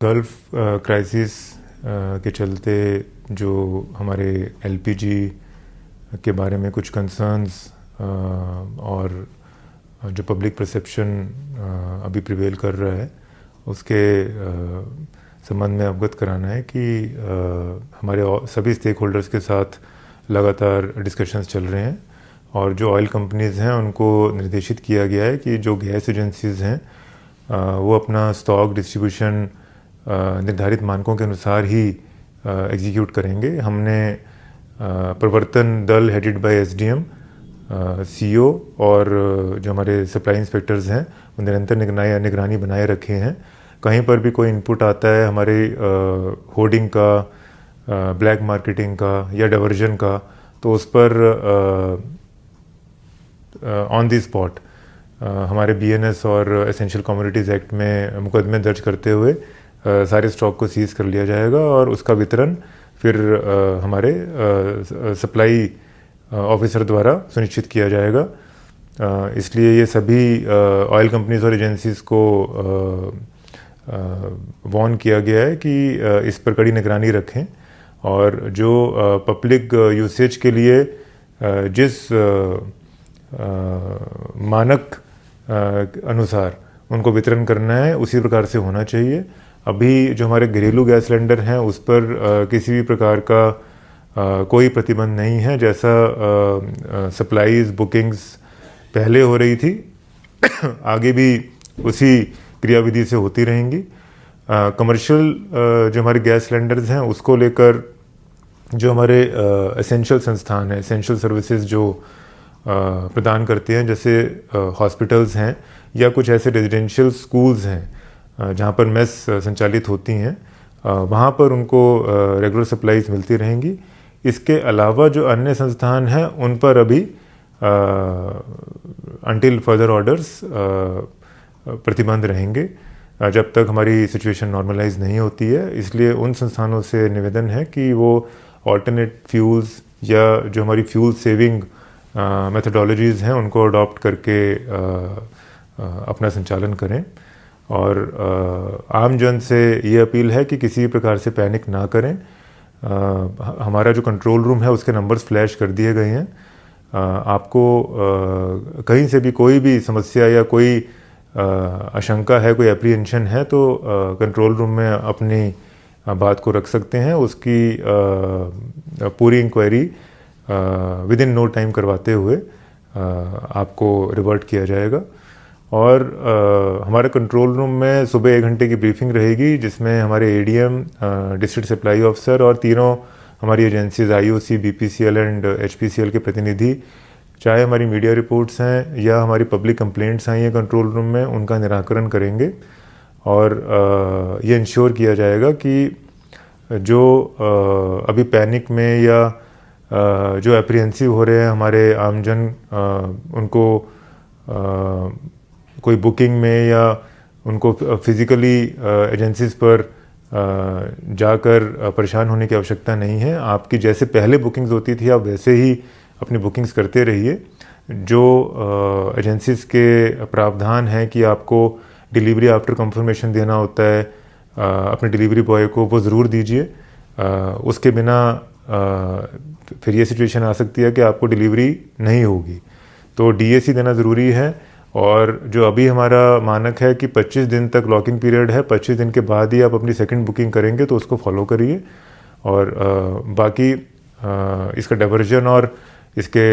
Gulf crisis के चलते जो हमारे एलपीजी के बारे में कुछ कंसर्न्स और जो पब्लिक परसेप्शन अभी प्रिवेल कर रहा है उसके संबंध में अवगत कराना है कि हमारे सभी स्टेक होल्डर्स के साथ लगातार डिस्कशंस चल रहे हैं और जो ऑयल कंपनीज़ हैं उनको निर्देशित किया गया है कि जो गैस एजेंसीज़ हैं वो अपना स्टॉक डिस्ट्रीब्यूशन निर्धारित मानकों के अनुसार ही एग्जीक्यूट करेंगे। हमने प्रवर्तन दल हेडेड बाय एसडीएम, सीईओ और जो हमारे सप्लाई इंस्पेक्टर्स हैं वो निरंतर निगरानी बनाए रखे हैं। कहीं पर भी कोई इनपुट आता है हमारे होर्डिंग का, ब्लैक मार्केटिंग का या डाइवर्जन का, तो उस पर ऑन द स्पॉट हमारे बीएनएस और एसेंशियल कमोडिटीज़ एक्ट में मुकदमे दर्ज करते हुए सारे स्टॉक को सीज कर लिया जाएगा और उसका वितरण फिर हमारे सप्लाई ऑफिसर द्वारा सुनिश्चित किया जाएगा। इसलिए ये सभी ऑयल कंपनीज और एजेंसीज़ को वार्न किया गया है कि इस पर कड़ी निगरानी रखें और जो पब्लिक यूसेज के लिए जिस मानक अनुसार उनको वितरण करना है उसी प्रकार से होना चाहिए। अभी जो हमारे घरेलू गैस सिलेंडर हैं उस पर किसी भी प्रकार का कोई प्रतिबंध नहीं है। जैसा सप्लाईज बुकिंग्स पहले हो रही थी आगे भी उसी क्रियाविधि से होती रहेंगी। कमर्शियल जो हमारे गैस सिलेंडर्स हैं उसको लेकर जो हमारे एसेंशियल संस्थान हैं, एसेंशियल सर्विसेज जो प्रदान करते हैं, जैसे हॉस्पिटल्स हैं या कुछ ऐसे रेजिडेंशियल स्कूल्स हैं जहाँ पर मेस संचालित होती हैं, वहाँ पर उनको रेगुलर सप्लाईज मिलती रहेंगी। इसके अलावा जो अन्य संस्थान हैं उन पर अभी अंटिल फर्दर ऑर्डर्स प्रतिबंध रहेंगे जब तक हमारी सिचुएशन नॉर्मलाइज नहीं होती है। इसलिए उन संस्थानों से निवेदन है कि वो ऑल्टरनेट फ्यूल्स या जो हमारी फ्यूल सेविंग मेथडोलॉजीज़ हैं उनको अडॉप्ट करके अपना संचालन करें। और आम जन से ये अपील है कि किसी प्रकार से पैनिक ना करें। हमारा जो कंट्रोल रूम है उसके नंबर्स फ्लैश कर दिए गए हैं। आपको कहीं से भी कोई भी समस्या या कोई आशंका है, कोई एप्रीहेंशन है तो कंट्रोल रूम में अपनी बात को रख सकते हैं। उसकी पूरी inquiry within no time करवाते हुए आपको रिवर्ट किया जाएगा। और हमारे कंट्रोल रूम में सुबह 1 घंटे की ब्रीफिंग रहेगी जिसमें हमारे एडीएम, डिस्ट्रिक्ट सप्लाई ऑफिसर और तीनों हमारी agencies IOC, BPCL and HPCL के प्रतिनिधि, चाहे हमारी मीडिया रिपोर्ट्स हैं या हमारी पब्लिक कंप्लेंट्स आई हैं कंट्रोल रूम में, उनका निराकरण करेंगे। और ये इंश्योर किया जाएगा कि जो अभी पैनिक में या जो एप्रीहेंसिव हो रहे हैं हमारे आमजन, उनको कोई बुकिंग में या उनको फिज़िकली एजेंसीज पर जाकर परेशान होने की आवश्यकता नहीं है। आपकी जैसे पहले बुकिंग्स होती थी आप वैसे ही अपनी बुकिंग्स करते रहिए। जो एजेंसीज के प्रावधान हैं कि आपको डिलीवरी आफ्टर कंफर्मेशन देना होता है अपने डिलीवरी बॉय को, वो ज़रूर दीजिए। उसके बिना फिर ये सिचुएशन आ सकती है कि आपको डिलीवरी नहीं होगी, तो डीएसी देना ज़रूरी है। और जो अभी हमारा मानक है कि 25 दिन तक लॉकिंग पीरियड है, 25 दिन के बाद ही आप अपनी सेकंड बुकिंग करेंगे तो उसको फॉलो करिए। और बाकी इसका डाइवर्जन और इसके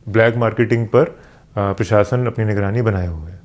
ब्लैक मार्केटिंग पर प्रशासन अपनी निगरानी बनाए हुए है।